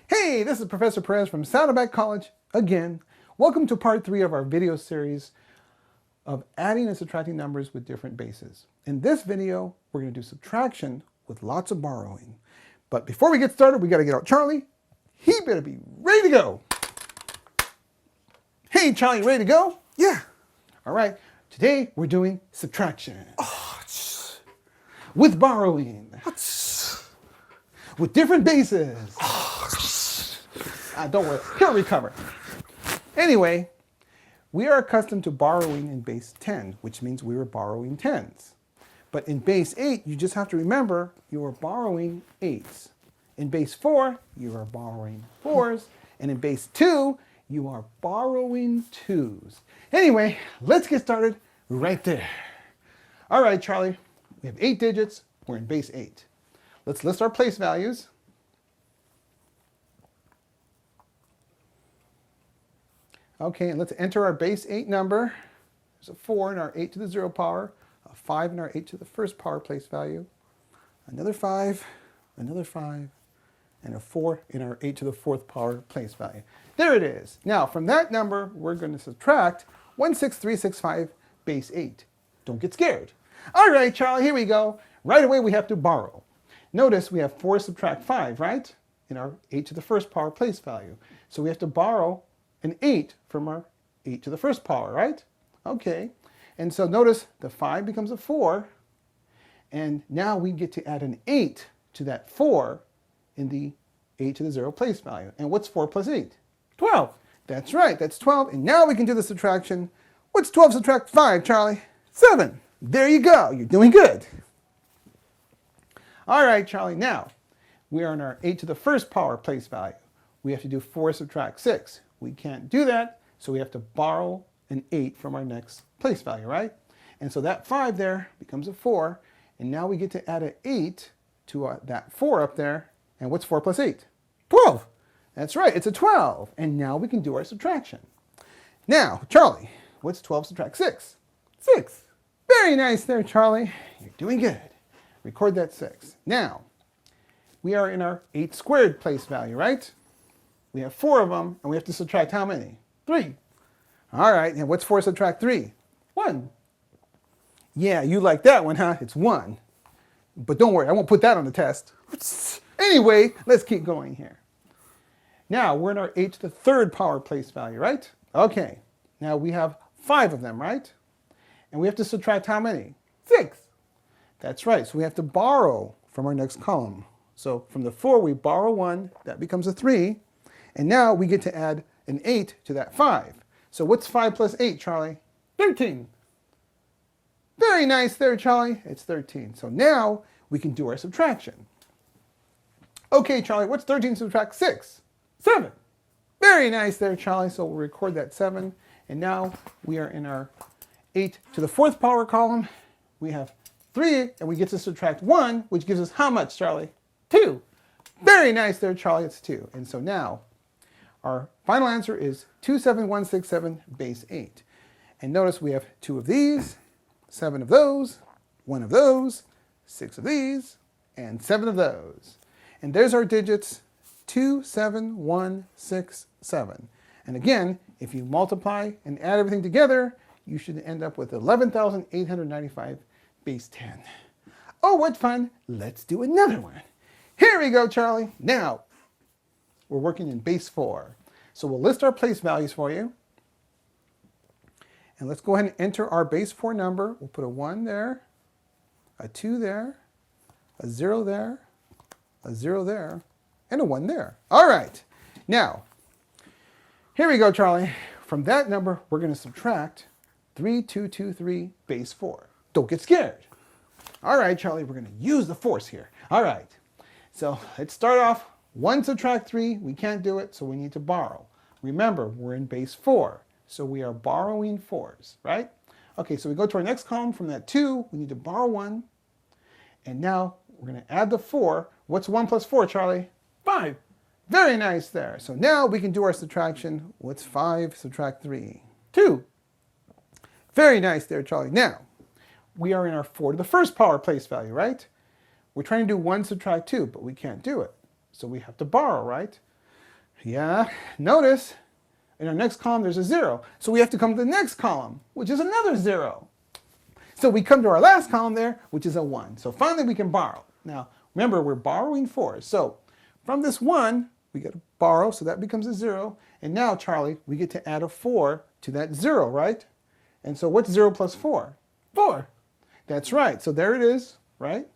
Hey, this is Professor Perez from Saddleback College again. Welcome to part 3 of our video series of adding and subtracting numbers with different bases. In this video, we're going to do subtraction with lots of borrowing. But before we get started, we got to get out Charlie. He better be ready to go. Hey, Charlie, ready to go? Yeah. All right. Today, we're doing subtraction. With borrowing. With different bases. Don't worry, he'll recover. Anyway, we are accustomed to borrowing in base 10, which means we were borrowing 10s. But in base 8, you just have to remember you are borrowing 8s. In base 4, you are borrowing 4s. And in base 2, you are borrowing 2s. Anyway, let's get started right there. All right, Charlie, we have 8 digits. We're in base 8. Let's list our place values. Okay, and let's enter our base 8 number. There's a 4 in our 8 to the 0 power, a 5 in our 8 to the 1st power place value, another 5, and a 4 in our 8 to the 4th power place value. There it is. Now, from that number, we're going to subtract 16365 base 8. Don't get scared. All right, Charlie, here we go. Right away, we have to borrow. Notice we have 4 subtract 5, right? In our 8 to the 1st power place value. So we have to borrow an 8 from our 8 to the 1st power, right? Okay. And so notice the 5 becomes a 4. And now we get to add an 8 to that 4 in the 8 to the 0 place value. And what's 4 plus 8? 12. That's right, that's 12. And now we can do the subtraction. What's 12 subtract 5, Charlie? 7. There you go. You're doing good. All right, Charlie. Now, we are in our 8 to the 1st power place value. We have to do 4 subtract 6. We can't do that, so we have to borrow an 8 from our next place value, right? And so that 5 there becomes a 4, and now we get to add an 8 to that 4 up there. And what's 4 plus 8? 12. That's right, it's a 12. And now we can do our subtraction. Now, Charlie, what's 12 subtract 6? 6. Very nice there, Charlie. You're doing good. Record that 6. Now, we are in our 8 squared place value, right? We have 4 of them, and we have to subtract how many? 3. All right, and what's 4 subtract 3? 1. Yeah, you like that one, huh? It's 1. But don't worry, I won't put that on the test. Anyway, let's keep going here. Now, we're in our 8 to the 3rd power place value, right? Okay, now we have 5 of them, right? And we have to subtract how many? 6. That's right, so we have to borrow from our next column. So from the 4, we borrow 1, that becomes a 3. And now we get to add an 8 to that 5. So what's 5 plus 8, Charlie? 13. Very nice there, Charlie. It's 13. So now we can do our subtraction. Okay, Charlie, what's 13 subtract 6? 7. Very nice there, Charlie. So we'll record that 7. And now we are in our 8 to the 4th power column. We have 3, and we get to subtract 1, which gives us how much, Charlie? 2. Very nice there, Charlie. It's 2. And so now our final answer is 27167 base 8. And notice we have 2 of these, 7 of those, 1 of those, 6 of these, and 7 of those. And there's our digits, 27167. And again, if you multiply and add everything together, you should end up with 11,895 base 10. Oh, what fun. Let's do another one. Here we go, Charlie. Now, we're working in base 4. So we'll list our place values for you. And let's go ahead and enter our base 4 number. We'll put a 1 there, a 2 there, a 0 there, a 0 there, and a 1 there. All right. Now, here we go, Charlie. From that number, we're going to subtract 3223 base 4. Don't get scared. All right, Charlie, we're going to use the force here. All right. So let's start off. 1 subtract 3, we can't do it, so we need to borrow. Remember, we're in base 4, so we are borrowing 4s, right? Okay, so we go to our next column. From that 2, we need to borrow 1. And now we're going to add the 4. What's 1 plus 4, Charlie? 5. Very nice there. So now we can do our subtraction. What's 5 subtract 3? 2. Very nice there, Charlie. Now, we are in our 4 to the 1st power place value, right? We're trying to do 1 subtract 2, but we can't do it. So we have to borrow, right? Yeah, notice in our next column there's a 0. So we have to come to the next column, which is another 0. So we come to our last column there, which is a 1. So finally we can borrow. Now, remember, we're borrowing 4. So from this 1, we get to borrow, so that becomes a 0. And now, Charlie, we get to add a 4 to that 0, right? And so what's 0 plus 4? 4. That's right. So there it is, right?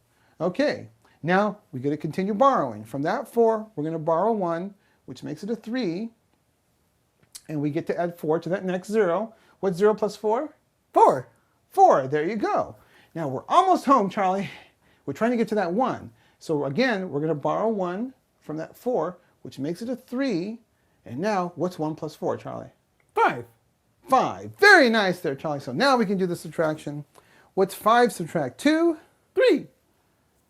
Okay. Now we get to continue borrowing. From that 4, we're going to borrow 1, which makes it a 3. And we get to add 4 to that next 0. What's 0 plus 4? 4. 4. There you go. Now we're almost home, Charlie. We're trying to get to that 1. So again, we're going to borrow 1 from that 4, which makes it a 3. And now, what's 1 plus 4, Charlie? 5. 5. Very nice there, Charlie. So now we can do the subtraction. What's 5 subtract 2? 3.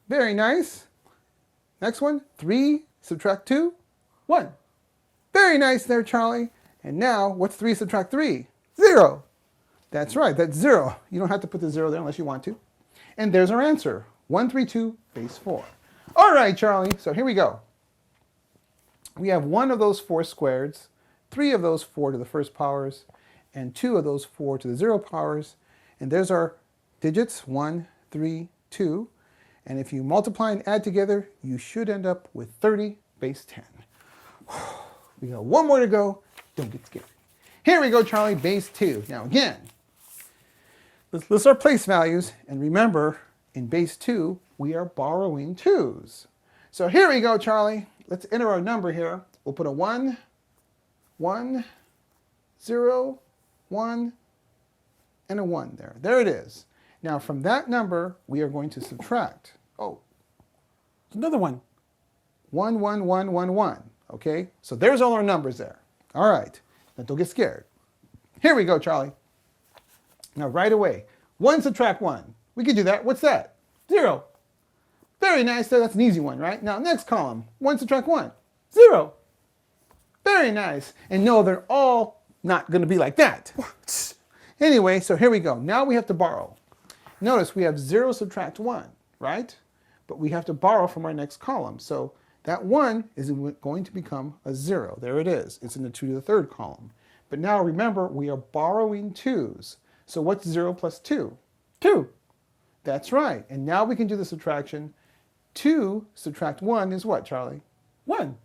Very nice. Next one, 3 subtract 2? 1. Very nice there, Charlie. And now, what's 3 subtract 3? 0. That's right, that's 0. You don't have to put the 0 there unless you want to. And there's our answer, 132 base 4. All right, Charlie, so here we go. We have 1 of those 4 squareds, 3 of those 4 to the first powers, and 2 of those 4 to the 0 powers. And there's our digits, 1, 3, 2. And if you multiply and add together, you should end up with 30 base 10. We got one more to go. Don't get scared. Here we go, Charlie, base 2. Now again, let's list our place values. And remember, in base 2, we are borrowing 2s. So here we go, Charlie. Let's enter our number here. We'll put a 1, 1, 0, 1, and a 1 there. There it is. Now from that number, we are going to subtract. Oh, another one. 1, 1, 1, 1, 1. Okay, so there's all our numbers there. All right, now don't get scared. Here we go, Charlie. Now right away, 1 subtract 1. We can do that. What's that? 0. Very nice. That's an easy one, right? Now next column, 1 subtract 1. 0. Very nice. And no, they're all not going to be like that. Anyway, so here we go. Now we have to borrow. Notice we have 0 subtract 1, right? But we have to borrow from our next column. So that 1 is going to become a 0. There it is. It's in the 2 to the third column. But now remember, we are borrowing 2s. So what's 0 plus 2? 2. That's right. And now we can do the subtraction. 2 subtract 1 is what, Charlie? 1.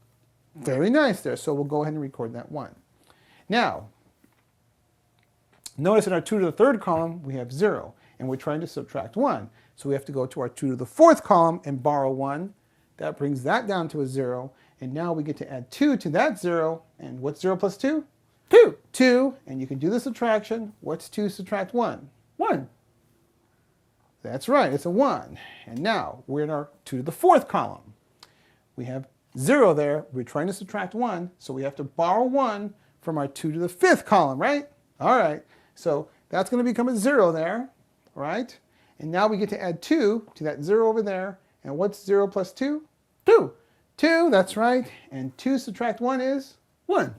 Very nice there. So we'll go ahead and record that 1. Now, notice in our 2 to the third column, we have 0. And we're trying to subtract 1. So we have to go to our 2 to the fourth column and borrow 1. That brings that down to a 0. And now we get to add 2 to that 0. And what's 0 plus 2? 2. 2. And you can do the subtraction. What's 2 subtract 1? 1. That's right. It's a 1. And now we're in our 2 to the fourth column. We have 0 there. We're trying to subtract 1. So we have to borrow 1 from our 2 to the fifth column, right? All right. So that's going to become a 0 there, right? And now we get to add 2 to that 0 over there. And what's 0 plus 2? 2. 2, that's right. And 2 subtract 1 is 1.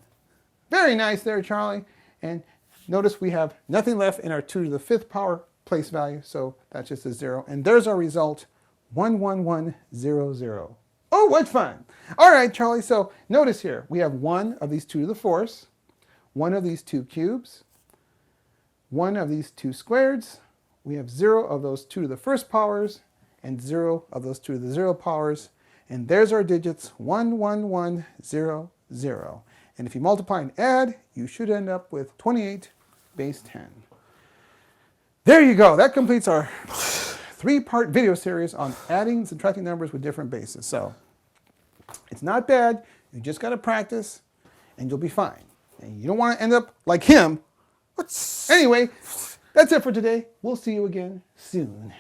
Very nice there, Charlie. And notice we have nothing left in our 2 to the fifth power place value. So that's just a 0. And there's our result, 11100. Oh, what fun. All right, Charlie. So notice here, we have 1 of these 2 to the fourths, 1 of these 2 cubes, 1 of these 2 squareds. We have 0 of those 2 to the first powers and 0 of those 2 to the 0 powers. And there's our digits, 11100. And if you multiply and add, you should end up with 28 base 10. There you go. That completes our 3-part video series on adding and subtracting numbers with different bases. So it's not bad. You just got to practice and you'll be fine. And you don't want to end up like him. Anyway, that's it for today. We'll see you again soon.